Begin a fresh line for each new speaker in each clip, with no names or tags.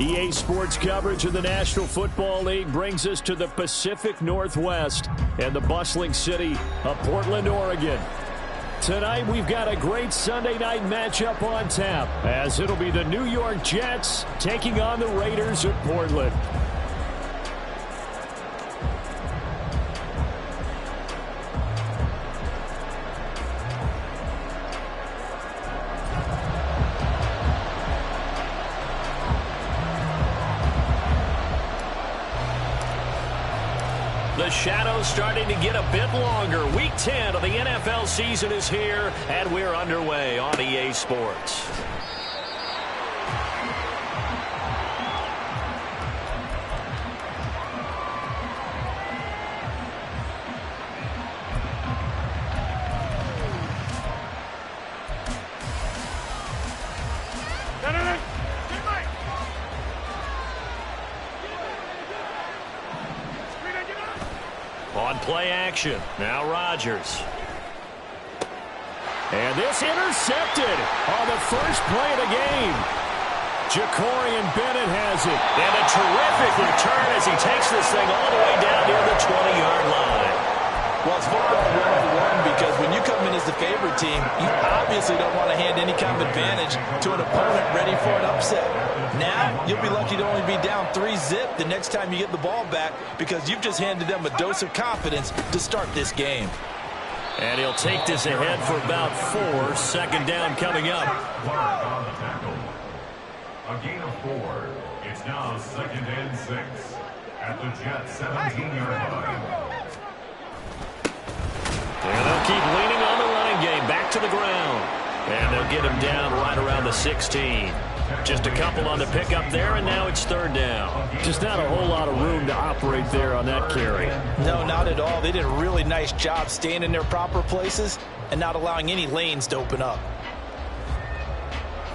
EA Sports coverage of the National Football League brings us to the Pacific Northwest and the bustling city of Portland, Oregon. Tonight, we've got a great Sunday night matchup on tap, as it'll be the New York Jets taking on the Raiders of Portland. The shadow's starting to get a bit longer. Week 10 of the NFL season is here, and we're underway on EA Sports. On play action, now Rodgers. And this intercepted on the first play of the game. Jacorian Bennett has it. And a terrific return as he takes this thing all the way down near the 20-yard line.
Well, it's football 101 because when you come in as the favorite team, you obviously don't want to hand any kind of advantage to an opponent ready for an upset. Now, you'll be lucky to only be down 3-zip the next time you get the ball back because you've just handed them a dose of confidence to start this game.
And he'll take this ahead for about 4. Second down coming up.
A gain of 4. It's now 2nd and 6 at the Jets 17-yard line.
And they'll keep leaning on the running game. Back to the ground. And they'll get him down right around the 16. Just a couple on the pickup there, and now it's 3rd down. Just not a whole lot of room to operate there on that carry.
No, not at all. They did a really nice job staying in their proper places and not allowing any lanes to open up.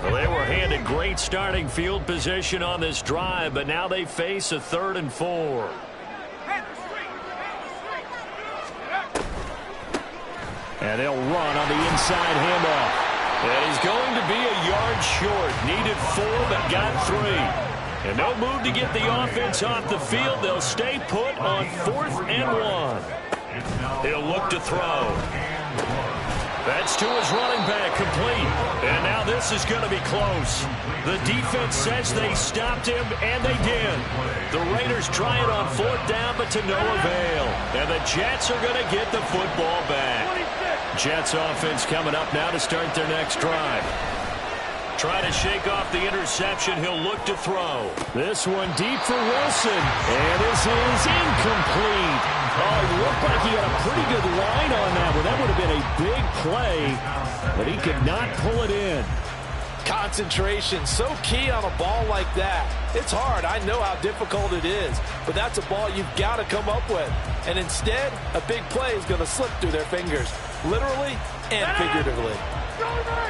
Well, they were handed great starting field position on this drive, but now they face a 3rd and 4. And they'll run on the inside handoff. And he's going to be a yard short. Needed 4, but got 3. And no move to get the offense off the field. They'll stay put on 4th and 1. He'll look to throw. That's to his running back, complete. And now this is going to be close. The defense says they stopped him, and they did. The Raiders try it on 4th down, but to no avail. And the Jets are going to get the football back. Jets offense coming up now to start their next drive. Try to shake off the interception. He'll look to throw. This one deep for Wilson. And this is incomplete. Oh, it looked like he had a pretty good line on that one. That would have been a big play, but he could not pull it in.
Concentration, so key on a ball like that. It's hard. I know how difficult it is, but that's a ball you've got to come up with. And instead, a big play is going to slip through their fingers, literally and figuratively.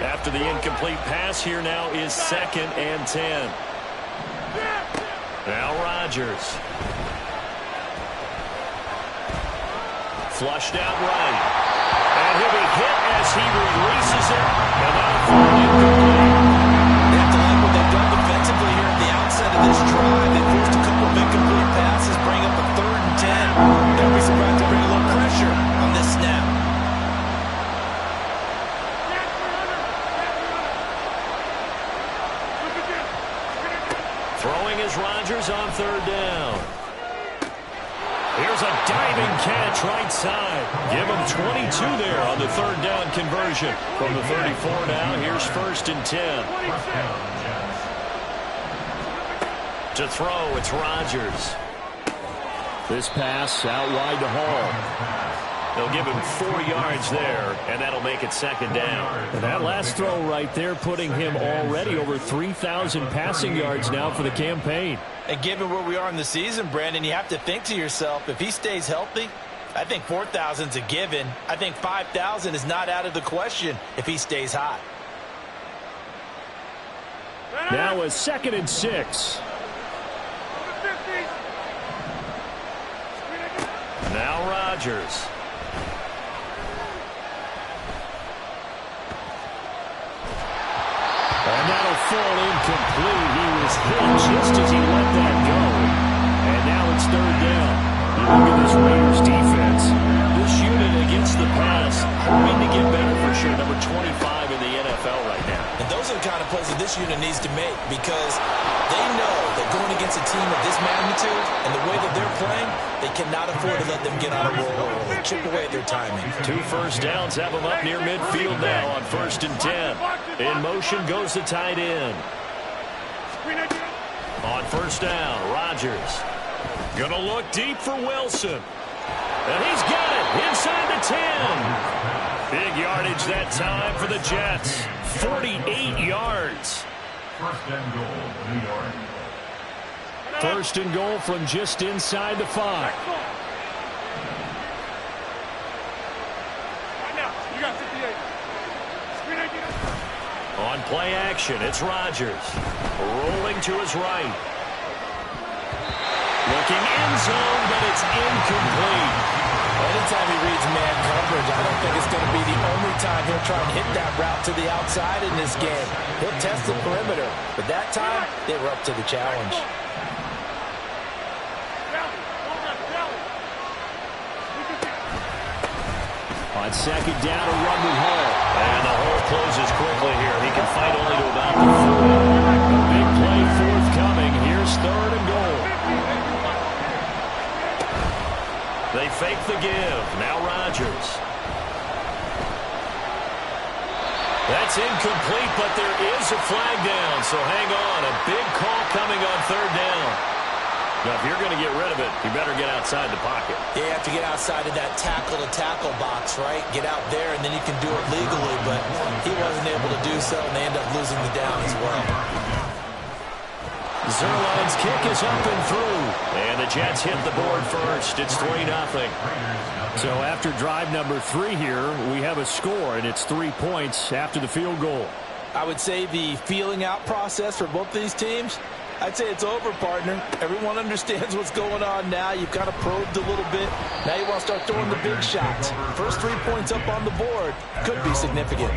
After the incomplete pass, here now is 2nd and 10. Now Rodgers. Flushed out right. And he'll be hit as he releases it. And that'll fall incomplete.
They have to like what they've done defensively here at the outset of this drive. They forced a couple of incomplete passes, bring up a 3rd and 10. Don't be surprised to bring a little pressure on this snap.
Throwing is Rodgers on 3rd down. Here's a diving catch right side. Give him 22 there on the 3rd down conversion. From the 34 now, here's 1st and 10. To throw, it's Rodgers. This pass out wide to Hall. They'll give him 4 yards there, and that'll make it 2nd down. And that last throw right there putting him already over 3,000 passing yards now for the campaign.
And given where we are in the season, Brandon, you have to think to yourself, if he stays healthy, I think 4,000's a given. I think 5,000 is not out of the question if he stays hot.
Now a 2nd and 6. Now Rodgers. And that'll fall incomplete. He was hit just as he let that go. And now it's third down. You look at this Raiders defense. This unit against the pass, hoping to get better for sure. Number 25 in the NFL right now.
And those are the kind of plays that this unit needs to make because they know that going against a team of this magnitude and the way that they're playing, they cannot afford to let them get on a roll or chip away at their timing.
2 first downs have them up near midfield now on 1st and 10. In motion goes the tight end. On 1st down, Rodgers. Gonna look deep for Wilson. And he's got it inside the 10. Big yardage that time for the Jets. 48 yards.
First and goal, New York.
1st and goal from just inside the 5. On play action, it's Rodgers. Rolling to his right. Looking end zone, but it's incomplete.
Anytime he reads man coverage, I don't think it's going to be the only time he'll try and hit that route to the outside in this game. He'll test the perimeter, but that time, they were up to the challenge.
On 2nd down, a run with Hall. And the hole closes quickly here. He can fight only to about the 4. A big play forthcoming. Here's 3rd and goal. They fake the give. Now Rodgers. That's incomplete, but there is a flag down. So hang on. A big call coming on 3rd down. Now, if you're going to get rid of it, you better get outside the pocket.
You have to get outside of that tackle-to-tackle box, right? Get out there, and then you can do it legally. But he wasn't able to do so, and they end up losing the down as well.
Zerline's kick is up and through. And the Jets hit the board first. It's 3-0. So after drive number 3 here, we have a score, and it's 3 points after the field goal.
I would say the feeling out process for both these teams, I'd say it's over, partner. Everyone understands what's going on now. You've kind of probed a little bit. Now you want to start throwing the big shots. First 3 points up on the board could be significant.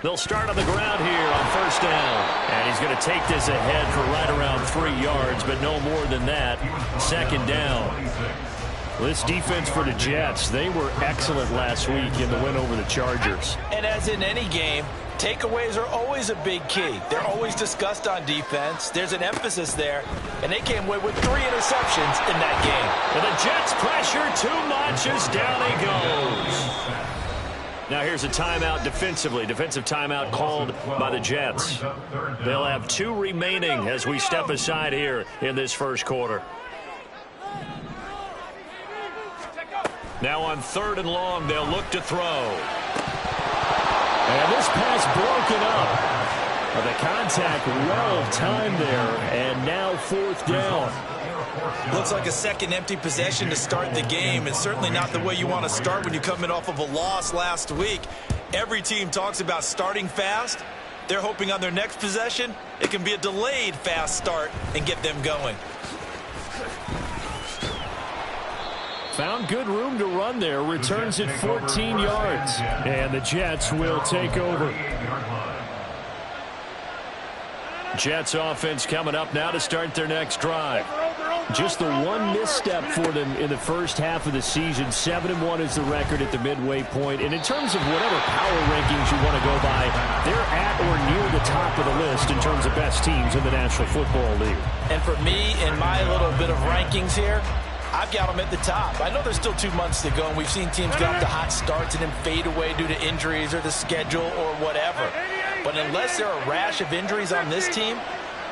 They'll start on the ground here on 1st down. And he's going to take this ahead for right around 3 yards, but no more than that. 2nd down. This defense for the Jets, they were excellent last week in the win over the Chargers.
And as in any game, takeaways are always a big key. They're always discussed on defense. There's an emphasis there, and they came away with 3 interceptions in that game.
And the Jets pressure too much as down he goes. Now here's a timeout defensively. Defensive timeout called by the Jets. They'll have 2 remaining as we step aside here in this 1st quarter. Now on 3rd and long, they'll look to throw. And this pass broken up. The contact well timed there, and now 4th down.
Looks like a second empty possession to start the game, and certainly not the way you want to start when you're coming off of a loss last week. Every team talks about starting fast. They're hoping on their next possession, it can be a delayed fast start and get them going.
Found good room to run there. Returns at 14 yards. And the Jets will take over. Jets offense coming up now to start their next drive. Just the one misstep for them in the first half of the season. 7-1 is the record at the midway point. And in terms of whatever power rankings you want to go by, they're at or near the top of the list in terms of best teams in the National Football League.
And for me, in my little bit of rankings here, I've got them at the top. I know there's still 2 months to go, and we've seen teams get off to hot starts and then fade away due to injuries or the schedule or whatever. But unless there are a rash of injuries on this team,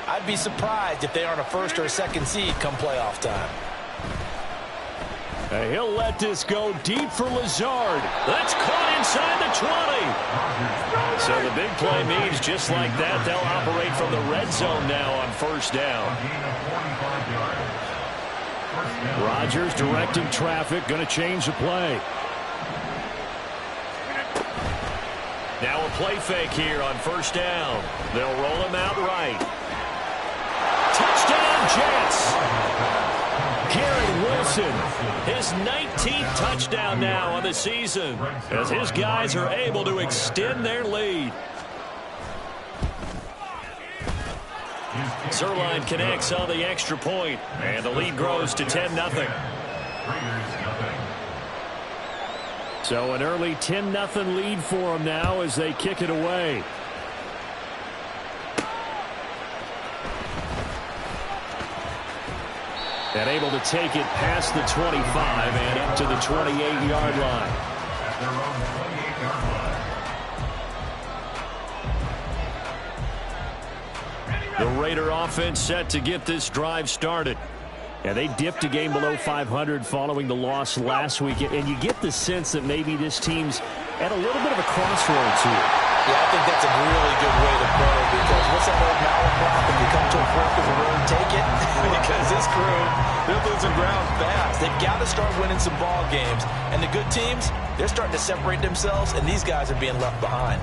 I'd be surprised if they aren't a 1st or a 2nd seed come playoff time.
And he'll let this go deep for Lazard. That's caught inside the 20. So the big play means just like that, they'll operate from the red zone now on 1st down. Rodgers directing traffic, going to change the play. Now a play fake here on first down. They'll roll him out right. Touchdown, Jets. Garrett Wilson, his 19th touchdown now on the season, as his guys are able to extend their lead. Zerline connects on the extra point, and the lead grows to 10-0. So an early 10-0 lead for them now as they kick it away. And able to take it past the 25 and up to the 28-yard line. The Raider offense set to get this drive started. And they dipped a game below 500 following the loss last week. And you get the sense that maybe this team's at a little bit of a crossroads here.
Yeah, I think that's a really good way to put it, because what's that old malaprop? If you come to a fork of the road, take it. Because this crew, they're losing ground fast. They've got to start winning some ball games. And the good teams, they're starting to separate themselves, and these guys are being left behind.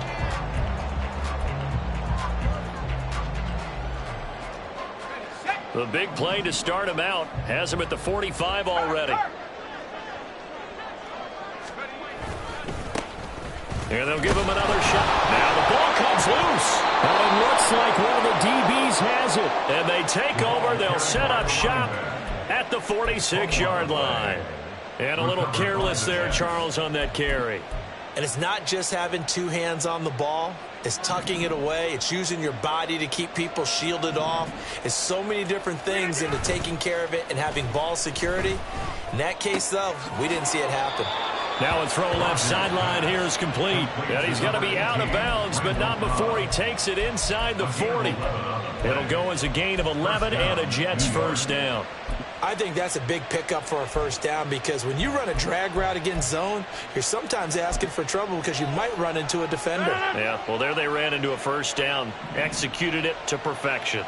The big play to start him out has him at the 45 already. And they'll give him another shot. Now the ball comes loose. And it looks like one of the DBs has it. And they take over. They'll set up shop at the 46-yard line. And a little careless there, Charles, on that carry.
And it's not just having two hands on the ball. It's tucking it away. It's using your body to keep people shielded off. It's so many different things into taking care of it and having ball security. In that case, though, we didn't see it happen.
Now a throw left sideline here is complete. And he's going to be out of bounds, but not before he takes it inside the 40. It'll go as a gain of 11 and a Jets first down.
I think that's a big pickup for a first down, because when you run a drag route against zone, you're sometimes asking for trouble because you might run into a defender.
Yeah, well, there they ran into a first down. Executed it to perfection.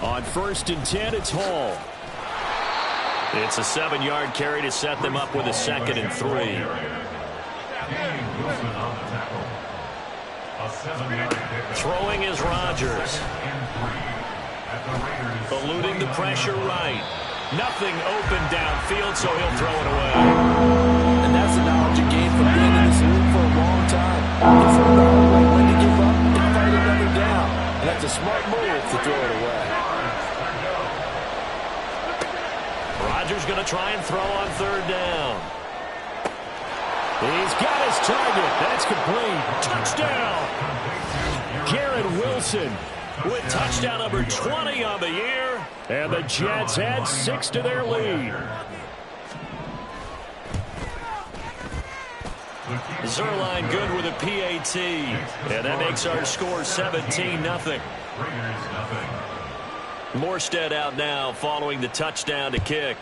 On 1st and 10, it's Hall. It's a 7-yard carry to set them up with a 2nd and 3. Throwing is Rodgers. Eluding the pressure right. Nothing open downfield, so he'll throw it away.
And that's the knowledge you gain from being in this league for a long time. It's a knowledge when to give up and fight another down. And that's a smart move to throw it away.
Rodgers going to try and throw on 3rd down. He's got his target. That's complete. Touchdown. Garrett Wilson with touchdown number 20 on the year. And the Jets add 6 to their lead. Zerline good with a PAT. And that makes our score 17-0. Morstead out now following the touchdown to kick.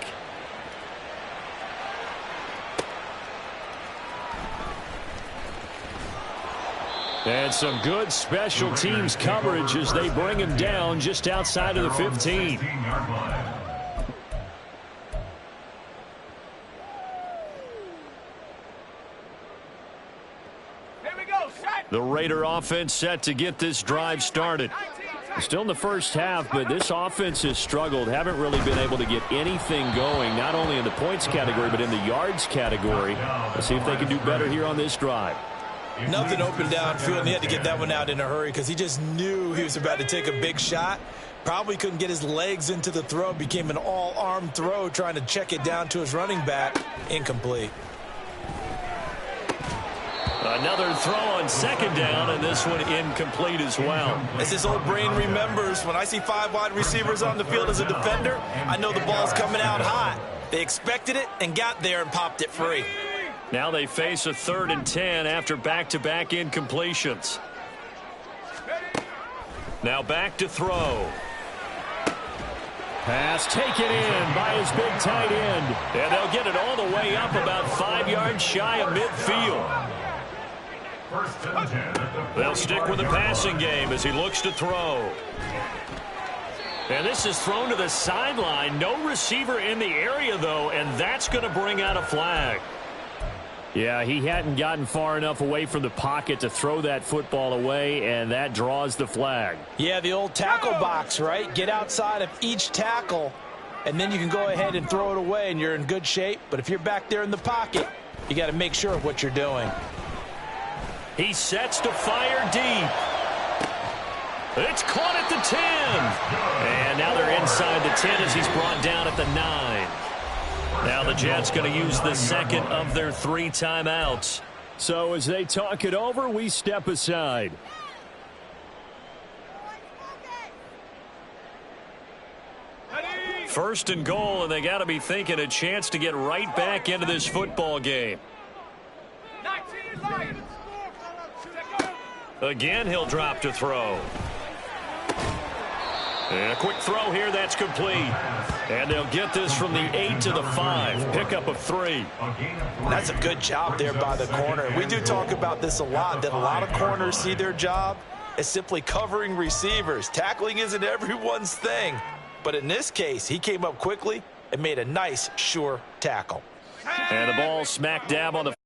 And some good special teams coverage as they bring him down just outside of the 15. The Raider offense set to get this drive started. Still in the first half, but this offense has struggled. Haven't really been able to get anything going, not only in the points category, but in the yards category. Let's see if they can do better here on this drive.
Nothing open downfield, and he had to get that one out in a hurry because he just knew he was about to take a big shot. Probably couldn't get his legs into the throw. Became an all-arm throw, trying to check it down to his running back. Incomplete.
Another throw on 2nd down, and this one incomplete as well.
As his old brain remembers, when I see 5 wide receivers on the field as a defender, I know the ball's coming out hot. They expected it and got there and popped it free.
Now they face a 3rd and 10 after back-to-back incompletions. Now back to throw. Pass taken in by his big tight end. And they'll get it all the way up about 5 yards shy of midfield. They'll stick with the passing game as he looks to throw. And this is thrown to the sideline. No receiver in the area, though, and that's going to bring out a flag. Yeah, he hadn't gotten far enough away from the pocket to throw that football away, and that draws the flag.
Yeah, the old tackle box, right? Get outside of each tackle, and then you can go ahead and throw it away, and you're in good shape. But if you're back there in the pocket, you got to make sure of what you're doing.
He sets to fire deep. It's caught at the 10. And now they're inside the 10 as he's brought down at the 9. Now the Jets going to use the second of their 3 timeouts. So as they talk it over, we step aside. First and goal, and they got to be thinking a chance to get right back into this football game. Again, he'll drop to throw. And a quick throw here, that's complete. And they'll get this from the 8 to the 5. Pickup of 3.
That's a good job there by the corner. We do talk about this a lot, that a lot of corners see their job as simply covering receivers. Tackling isn't everyone's thing. But in this case, he came up quickly and made a nice, sure tackle.
And the ball smack dab on the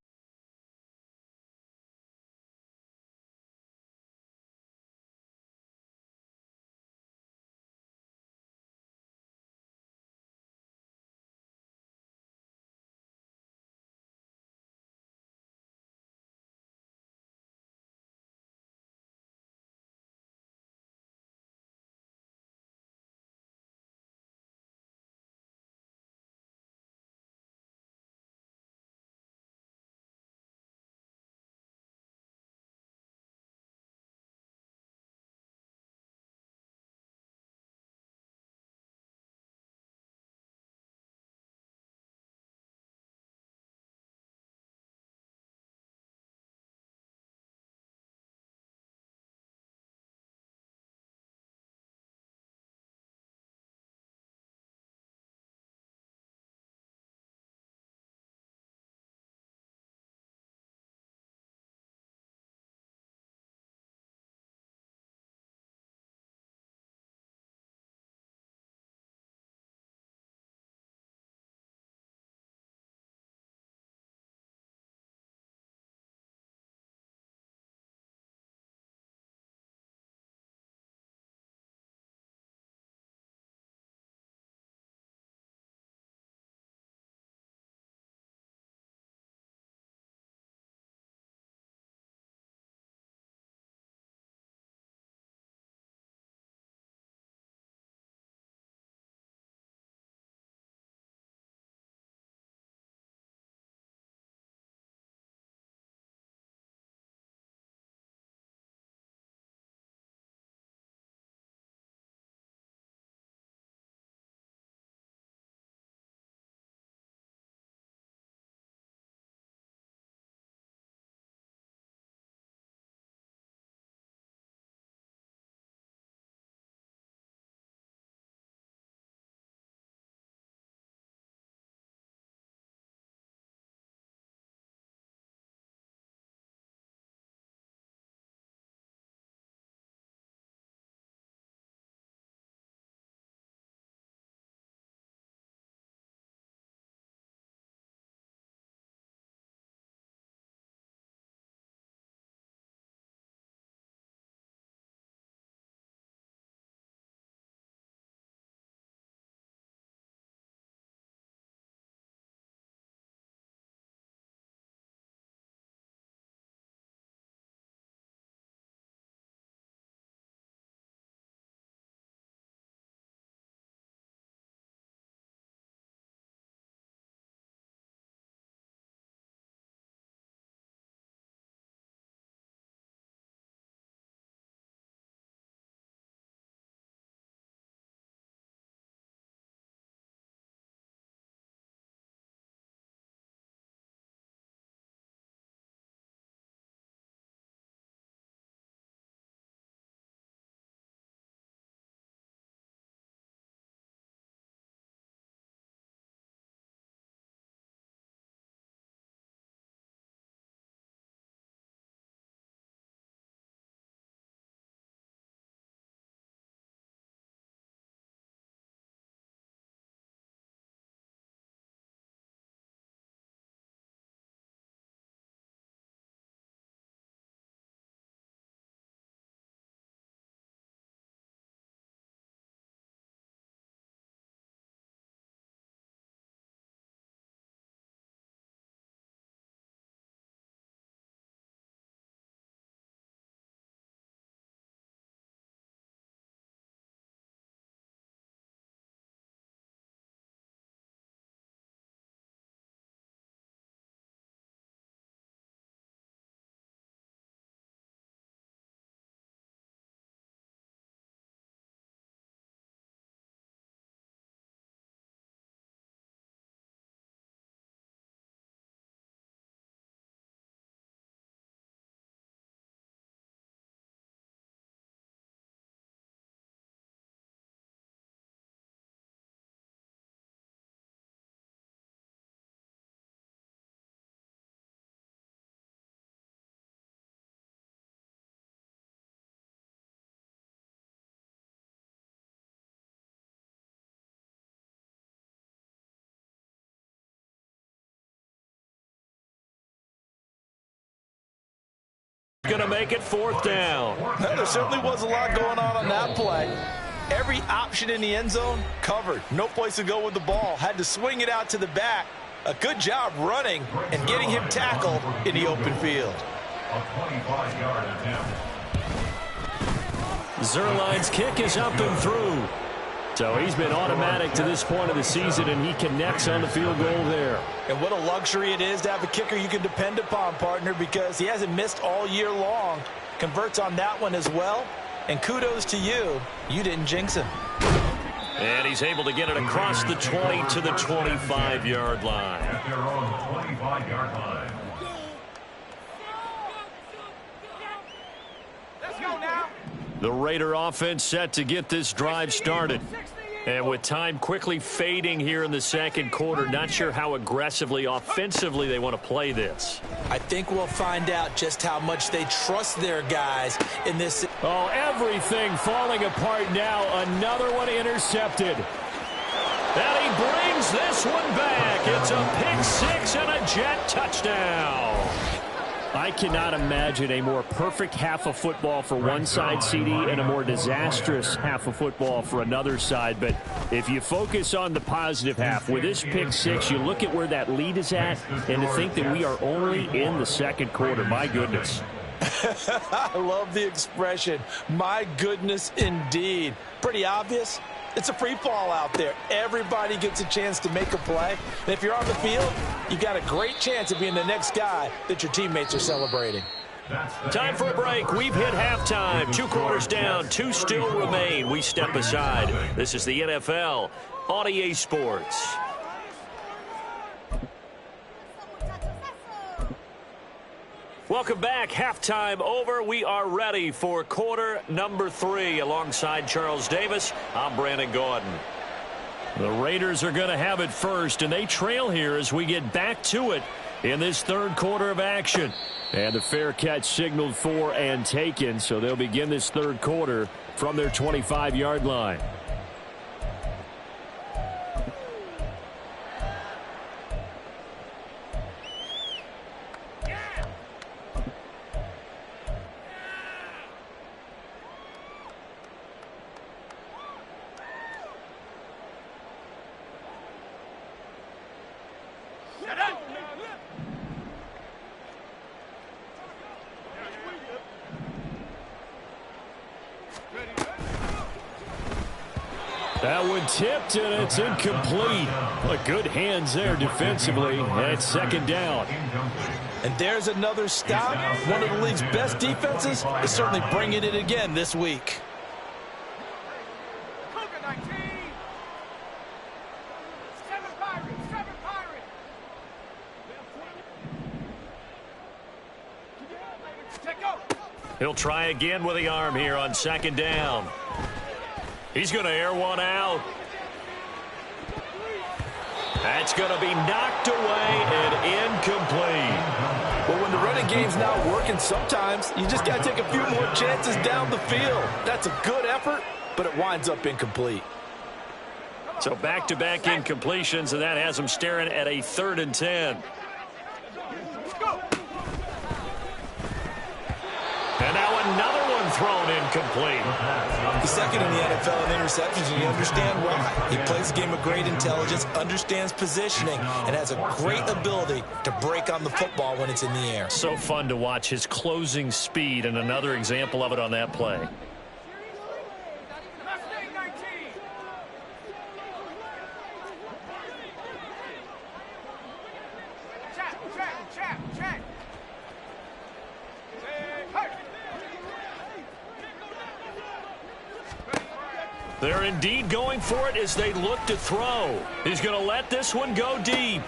going to make it fourth down.
Well, there certainly was a lot going on that play. Every option in the end zone covered. No place to go with the ball. Had to swing it out to the back. A good job running and getting him tackled in the open field.
A 25-yard attempt.
Zuerlein's kick is up and through. So he's been automatic to this point of the season, and he connects on the field goal there.
And what a luxury it is to have a kicker you can depend upon, partner, because he hasn't missed all year long. Converts on that one as well. And kudos to you. You didn't jinx him.
And he's able to get it across the 20 to the 25-yard line.
At their own 25-yard line.
Let's go now.
The Raider offense set to get this drive started. And with time quickly fading here in the second quarter, not sure how aggressively, offensively they want to play this.
I think we'll find out just how much they trust their guys in this.
Oh, everything falling apart now. Another one intercepted. And he brings this one back. It's a pick six and a Jet touchdown. I cannot imagine a more perfect half of football for one side, CD, and a more disastrous half of football for another side. But if you focus on the positive half, with this pick six, you look at where that lead is at, and to think that we are only in the second quarter. My goodness.
I love the expression. My goodness, indeed. Pretty obvious. It's a free fall out there. Everybody gets a chance to make a play. And if you're on the field, you've got a great chance of being the next guy that your teammates are celebrating.
Time for a break. We've hit halftime. 2 quarters down. 2 still remain. We step aside. This is the NFL on EA Sports. Welcome back. Halftime over. We are ready for quarter number 3. Alongside Charles Davis, I'm Brandon Gordon. The Raiders are going to have it first, and they trail here as we get back to it in this third quarter of action. And the fair catch signaled for and taken, so they'll begin this third quarter from their 25-yard line. That one tipped, and it's incomplete. But good hands there defensively. It's second down.
And there's another stop. One of the league's best defenses is certainly bringing it again this week.
He'll try again with the arm here on second down. He's going to air one out. That's going to be knocked away and incomplete.
But when the running game's not working, sometimes you just got to take a few more chances down the field. That's a good effort, but it winds up incomplete.
So back-to-back incompletions, and that has them staring at a 3rd and 10. And now another one thrown incomplete.
The second in the NFL in interceptions, and you understand why. He plays a game of great intelligence, understands positioning, and has a great ability to break on the football when it's in the air.
So fun to watch his closing speed, and another example of it on that play. They're indeed going for it as they look to throw. He's going to let this one go deep.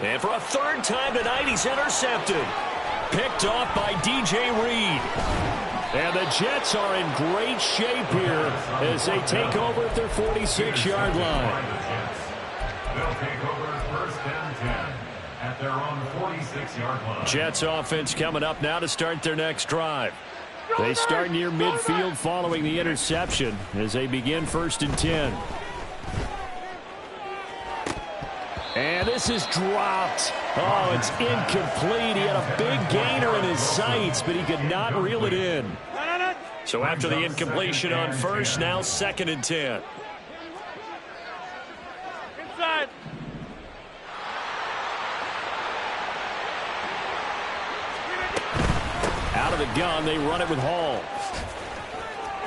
And for a 3rd time tonight, he's intercepted. Picked off by DJ Reed. And the Jets are in great shape here as they take over at their 46-yard line.
They'll take over 1st and 10 at their own 46-yard line.
Jets offense coming up now to start their next drive. They start near midfield following the interception as they begin 1st and 10. And this is dropped. Oh, it's incomplete. He had a big gainer in his sights, but he could not reel it in. So after the incompletion on first, now 2nd and 10.
Inside.
Out of the gun, they run it with Hall.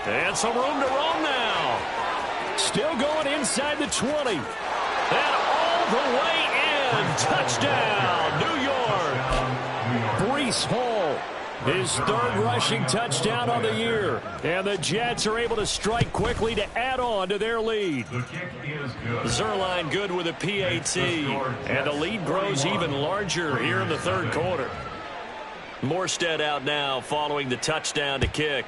And some room to roam now. Still going inside the 20. And all the way in. Touchdown, New York. Breece Hall, his 3rd rushing touchdown on the year. And the Jets are able to strike quickly to add on to their lead.
The kick is good.
Zerline good with a PAT. And the lead grows even larger here in the 3rd quarter. Morstead out now following the touchdown to kick.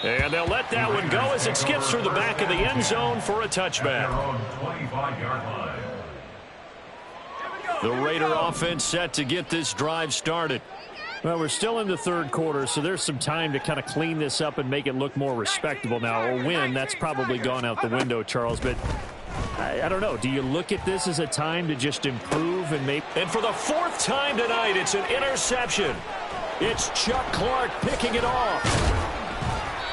And they'll let that one go as it skips through the back of the end zone for a touchback. The Raider offense set to get this drive started. Well, we're still in the 3rd quarter, so there's some time to kind of clean this up and make it look more respectable now. A win, that's probably gone out the window, Charles, but I don't know. Do you look at this as a time to just improve and make... And for the 4th time tonight, it's an interception. It's Chuck Clark picking it off.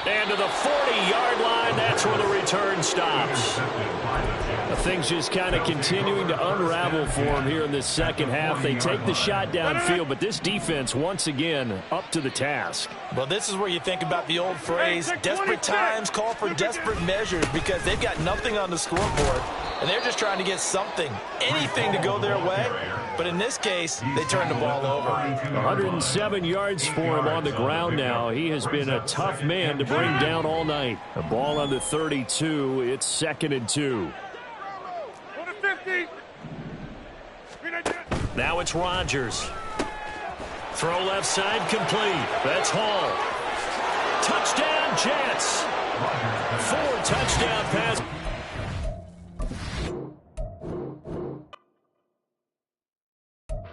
And to the 40-yard line, that's where the return stops. Things just kind of continuing to unravel for them here in this 2nd half. They take the shot downfield, but this defense, once again, up to the task.
Well, this is where you think about the old phrase, desperate times call for desperate measures, because they've got nothing on the scoreboard, and they're just trying to get something, anything to go their way. But in this case, they turned the ball over.
107 yards for him on the ground now. He has been a tough man to bring down all night. A ball on the 32. It's 2nd and 2. Now it's Rodgers. Throw left side complete. That's Hall. Touchdown Jets. 4 touchdown passes